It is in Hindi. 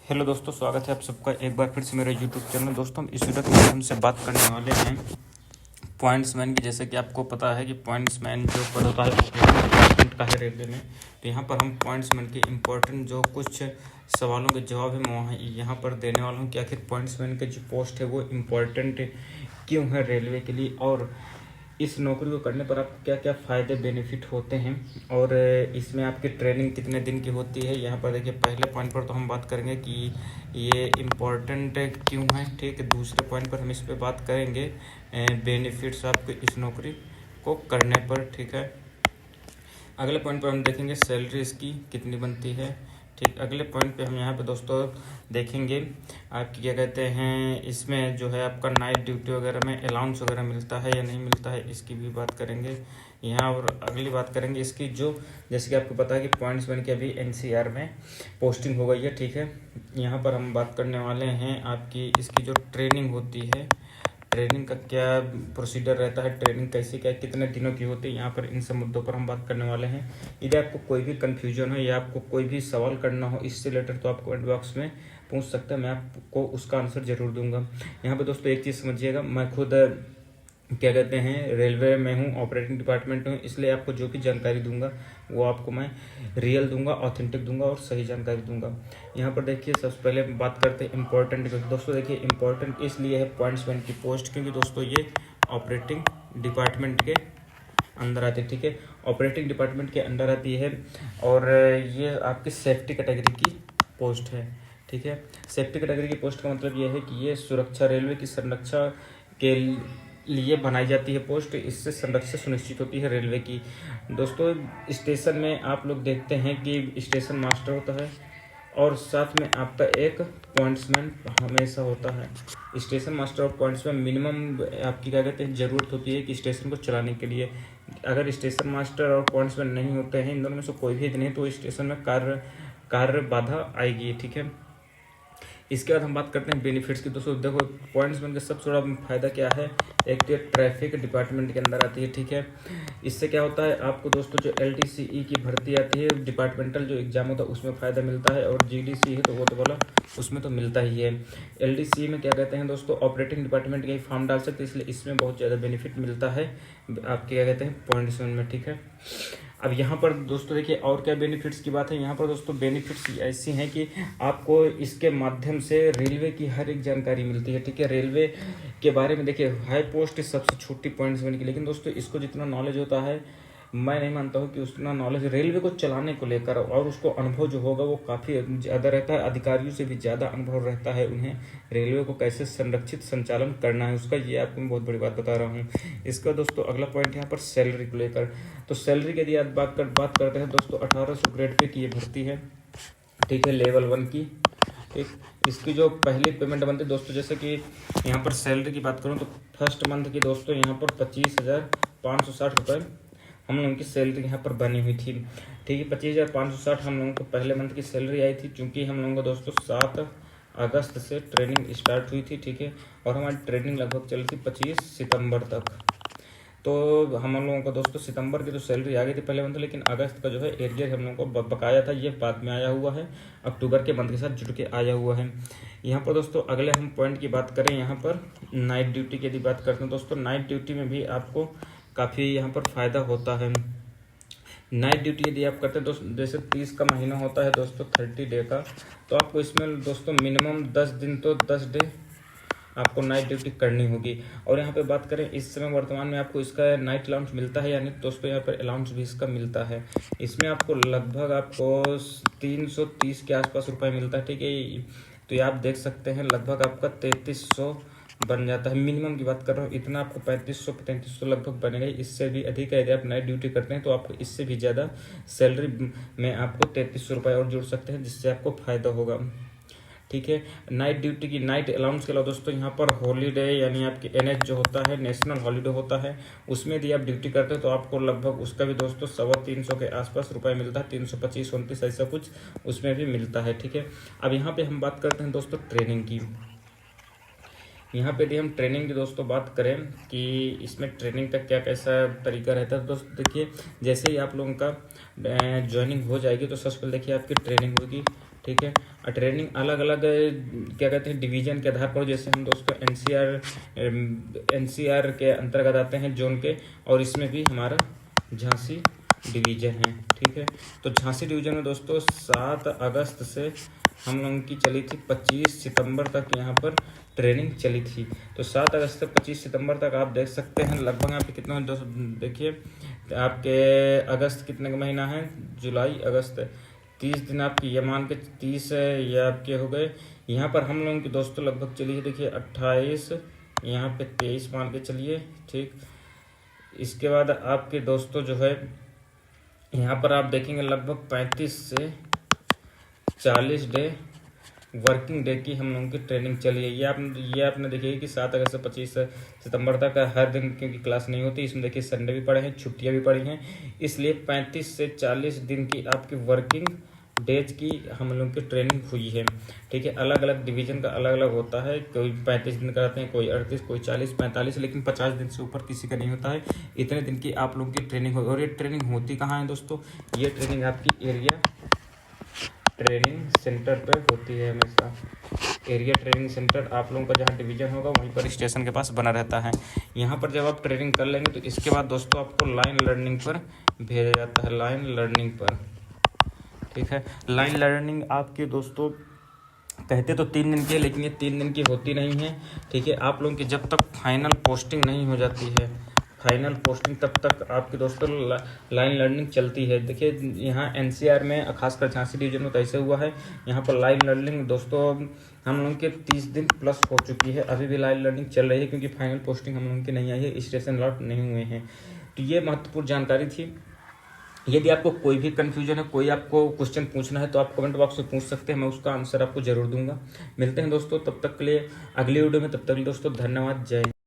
हेलो दोस्तों, स्वागत है आप सबका एक बार फिर से मेरे यूट्यूब चैनल। दोस्तों हम इस वीडियो के माध्यम से बात करने वाले हैं पॉइंट्समैन की। जैसे कि आपको पता है कि पॉइंट्समैन जो पद होता है डिपार्टमेंट का है रेलवे में। तो यहाँ पर हम पॉइंट्समैन के इम्पोर्टेंट जो कुछ सवालों के जवाब है मैं यहाँ पर देने वाला हूँ कि आखिर पॉइंट्समैन के जो पोस्ट है वो इम्पोर्टेंट क्यों है रेलवे के लिए, और इस नौकरी को करने पर आपको क्या क्या फ़ायदे बेनिफिट होते हैं, और इसमें आपकी ट्रेनिंग कितने दिन की होती है। यहाँ पर देखिए, पहले पॉइंट पर तो हम बात करेंगे कि ये इम्पोर्टेंट क्यों है, ठीक है। दूसरे पॉइंट पर हम इस पर बात करेंगे बेनिफिट्स आपको इस नौकरी को करने पर, ठीक है। अगले पॉइंट पर हम देखेंगे सैलरी इसकी कितनी बनती है, ठीक। अगले पॉइंट पे हम यहाँ पे दोस्तों देखेंगे आपकी क्या कहते हैं, इसमें जो है आपका नाइट ड्यूटी वगैरह में अलाउंस वगैरह मिलता है या नहीं मिलता है, इसकी भी बात करेंगे यहाँ। और अगली बात करेंगे इसकी जो, जैसे कि आपको पता है कि पॉइंट्स बन के अभी एनसीआर में पोस्टिंग हो गई है, ठीक है। यहाँ पर हम बात करने वाले हैं आपकी इसकी जो ट्रेनिंग होती है, ट्रेनिंग का क्या प्रोसीजर रहता है, ट्रेनिंग कैसे क्या कितने दिनों की होती है। यहाँ पर इन सब मुद्दों पर हम बात करने वाले हैं। यदि आपको कोई भी कन्फ्यूजन हो या आपको कोई भी सवाल करना हो इससे रिलेटेड तो आप कमेंट बॉक्स में पूछ सकते हैं, मैं आपको उसका आंसर जरूर दूंगा। यहाँ पर दोस्तों एक चीज़ समझिएगा, मैं खुद क्या कहते हैं रेलवे में हूँ, ऑपरेटिंग डिपार्टमेंट में हूँ, इसलिए आपको जो भी जानकारी दूंगा वो आपको मैं रियल दूंगा, ऑथेंटिक दूंगा और सही जानकारी दूंगा। यहाँ पर देखिए, सबसे पहले बात करते हैं इम्पोर्टेंट। दोस्तों देखिए, इम्पोर्टेंट इसलिए है पॉइंट्समैन की पोस्ट क्योंकि दोस्तों ये ऑपरेटिंग डिपार्टमेंट के अंदर आती है, ठीक है। ऑपरेटिंग डिपार्टमेंट के अंदर आती है और ये आपकी सेफ्टी कैटेगरी की पोस्ट है, ठीक है। सेफ्टी कैटेगरी की पोस्ट का मतलब ये है कि ये सुरक्षा, रेलवे की संरक्षा के लिए बनाई जाती है पोस्ट। इससे संरक्षा सुनिश्चित होती है रेलवे की। दोस्तों स्टेशन में आप लोग देखते हैं कि स्टेशन मास्टर होता है और साथ में आपका एक पॉइंट्समैन हमेशा होता है। स्टेशन मास्टर और पॉइंट्समैन मिनिमम आपकी क्या कहते हैं ज़रूरत होती है कि स्टेशन को चलाने के लिए। अगर स्टेशन मास्टर और पॉइंट्समैन नहीं होते हैं, इन दोनों में से कोई भी नहीं, तो स्टेशन में कार्य बाधा आएगी, ठीक है। इसके बाद हम बात करते हैं बेनिफिट्स की। दोस्तों देखो, पॉइंट्समैन का सबसे बड़ा फायदा क्या है, एक तो ट्रैफिक डिपार्टमेंट के अंदर आती है, ठीक है। इससे क्या होता है आपको दोस्तों, जो LTCE की भर्ती आती है, डिपार्टमेंटल जो एग्जाम होता है उसमें फ़ायदा मिलता है, और GDC है तो वो तो बोला उसमें तो मिलता ही है। LTCE में क्या कहते हैं दोस्तों, ऑपरेटिंग डिपार्टमेंट के फॉर्म डाल सकते हैं, इसलिए इसमें बहुत ज़्यादा बेनिफिट मिलता है आपके क्या कहते हैं पॉइंट्समैन में, ठीक है। अब यहाँ पर दोस्तों देखिए और क्या बेनिफिट्स की बात है। यहाँ पर दोस्तों बेनिफिट्स ऐसी हैं कि आपको इसके माध्यम से रेलवे की हर एक जानकारी मिलती है, ठीक है। रेलवे के बारे में देखिए, हाई पोस्ट सबसे छोटी पॉइंट्समैन की, लेकिन दोस्तों इसको जितना नॉलेज होता है, मैं नहीं मानता हूँ कि उतना नॉलेज रेलवे को चलाने को लेकर, और उसको अनुभव जो होगा वो काफ़ी ज़्यादा रहता है, अधिकारियों से भी ज़्यादा अनुभव रहता है उन्हें रेलवे को कैसे संरक्षित संचालन करना है उसका। ये आपको मैं बहुत बड़ी बात बता रहा हूँ। इसका दोस्तों अगला पॉइंट यहाँ पर सैलरी को लेकर। तो सैलरी की यदि आप बात करते हैं दोस्तों, 1800 ग्रेड पे की ये भर्ती है, ठीक है, लेवल 1 की, ठीक। इसकी जो पहली पेमेंट बनती है दोस्तों, जैसे कि यहाँ पर सैलरी की बात करूँ तो फर्स्ट मंथ की दोस्तों यहाँ पर 25,560 रुपये हम लोगों की सैलरी यहाँ पर बनी हुई थी, ठीक है। 25,560 हम लोगों को पहले मंथ की सैलरी आई थी, क्योंकि हम लोगों को दोस्तों 7 अगस्त से ट्रेनिंग स्टार्ट हुई थी, ठीक है। और हमारी ट्रेनिंग लगभग चली थी 25 सितंबर तक। तो हम लोगों को दोस्तों सितंबर की तो सैलरी आ गई थी पहले मंथ, लेकिन अगस्त का जो है एरियर हम लोगों को बकाया था, ये बाद में आया हुआ है, अक्टूबर के मंथ के साथ जुड़ के आया हुआ है। यहाँ पर दोस्तों अगले हम पॉइंट की बात करें, यहाँ पर नाइट ड्यूटी की यदि बात करते हैं दोस्तों, नाइट ड्यूटी में भी आपको काफ़ी यहाँ पर फ़ायदा होता है। नाइट ड्यूटी यदि आप करते हैं दोस्तों, जैसे 30 का महीना होता है दोस्तों, 30 डे का, तो आपको इसमें दोस्तों मिनिमम 10 दिन तो 10 डे आपको नाइट ड्यूटी करनी होगी। और यहाँ पे बात करें इस समय वर्तमान में आपको इसका नाइट अलाउंस मिलता है, यानी दोस्तों यहाँ पर अलाउंस भी इसका मिलता है। इसमें आपको लगभग आपको 330 के आसपास रुपये मिलता है, ठीक है। तो ये आप देख सकते हैं लगभग आपका 3300 बन जाता है। मिनिमम की बात कर रहा हूँ, इतना आपको 3500 लगभग बनेगा। इससे भी अधिक है, यदि आप नाइट ड्यूटी करते हैं तो आपको इससे भी ज़्यादा सैलरी में आपको 3300 रुपये और जुड़ सकते हैं, जिससे आपको फ़ायदा होगा, ठीक है। नाइट ड्यूटी की नाइट अलाउंस के अलावा दोस्तों यहाँ पर हॉलीडे, यानी आपकी NH जो होता है, नेशनल हॉलीडे होता है, उसमें यदि आप ड्यूटी करते हैं तो आपको लगभग उसका भी दोस्तों 350 के आसपास रुपये मिलता है, 325-29 ऐसा कुछ उसमें भी मिलता है, ठीक है। अब यहाँ पे हम बात करते हैं दोस्तों ट्रेनिंग की। यहाँ पे यदि हम ट्रेनिंग की दोस्तों बात करें कि इसमें ट्रेनिंग का क्या कैसा तरीका रहता है, दोस्तों देखिए, जैसे ही आप लोगों का ज्वाइनिंग हो जाएगी तो सबसे पहले देखिए आपकी ट्रेनिंग होगी, ठीक है। ट्रेनिंग अलग अलग क्या कहते हैं डिवीजन के आधार पर, जैसे हम दोस्तों एनसीआर के अंतर्गत आते हैं जोन के, और इसमें भी हमारा झांसी डिवीजन है, ठीक है। तो झांसी डिवीजन में दोस्तों 7 अगस्त से हम लोगों की चली थी 25 सितंबर तक यहाँ पर ट्रेनिंग चली थी। तो 7 अगस्त से 25 सितंबर तक आप देख सकते हैं लगभग यहाँ पे कितना दोस्तों देखिए आपके अगस्त कितने का महीना है, जुलाई अगस्त 30 दिन आपकी, ये मान के 30 ये आपके हो गए। यहाँ पर हम लोगों की दोस्तों लगभग चलिए देखिए 28, यहाँ पे 23 मान के चलिए, ठीक। इसके बाद आपके दोस्तों जो है यहाँ पर आप देखेंगे लगभग 35 से 40 डे वर्किंग डे की हम लोगों की ट्रेनिंग चली है। ये आपने देखिए कि 7 अगस्त से 25 सितंबर तक हर दिन क्योंकि क्लास नहीं होती, इसमें देखिए संडे भी पड़े हैं, छुट्टियां भी पड़ी हैं, इसलिए 35 से 40 दिन की आपकी वर्किंग डेज की हम लोगों की ट्रेनिंग हुई है, ठीक है। अलग अलग डिवीजन का अलग अलग होता है, कोई 35 दिन कराते हैं, कोई 38, कोई 40, 45, लेकिन 50 दिन से ऊपर किसी का नहीं होता है। इतने दिन की आप लोगों की ट्रेनिंग हो। और ये ट्रेनिंग होती कहाँ है दोस्तों, ये ट्रेनिंग आपकी एरिया ट्रेनिंग सेंटर पर होती है हमेशा। एरिया ट्रेनिंग सेंटर आप लोगों का जहाँ डिवीजन होगा वहीं पर स्टेशन के पास बना रहता है। यहाँ पर जब आप ट्रेनिंग कर लेंगे तो इसके बाद दोस्तों आपको लाइन लर्निंग पर भेजा जाता है, लाइन लर्निंग पर, ठीक है। लाइन लर्निंग आपके दोस्तों कहते तो 3 दिन की है, लेकिन ये 3 दिन की होती नहीं है, ठीक है। आप लोगों की जब तक फाइनल पोस्टिंग नहीं हो जाती है, फाइनल पोस्टिंग तब तक आपके दोस्तों लाइन लर्निंग चलती है। देखिए यहाँ एनसीआर में खासकर झांसी डिवीजन में तो ऐसे हुआ है, यहाँ पर लाइन लर्निंग दोस्तों हम लोगों के 30 दिन प्लस हो चुकी है, अभी भी लाइन लर्निंग चल रही है क्योंकि फाइनल पोस्टिंग हम लोगों की नहीं आई है, स्टेशन अलॉट नहीं हुए हैं। तो ये महत्वपूर्ण जानकारी थी। यदि आपको कोई भी कन्फ्यूजन है, कोई आपको क्वेश्चन पूछना है तो आप कमेंट बॉक्स में पूछ सकते हैं, मैं उसका आंसर आपको जरूर दूंगा। मिलते हैं दोस्तों तब तक के लिए अगली वीडियो में, तब तक के लिए दोस्तों धन्यवाद, जय।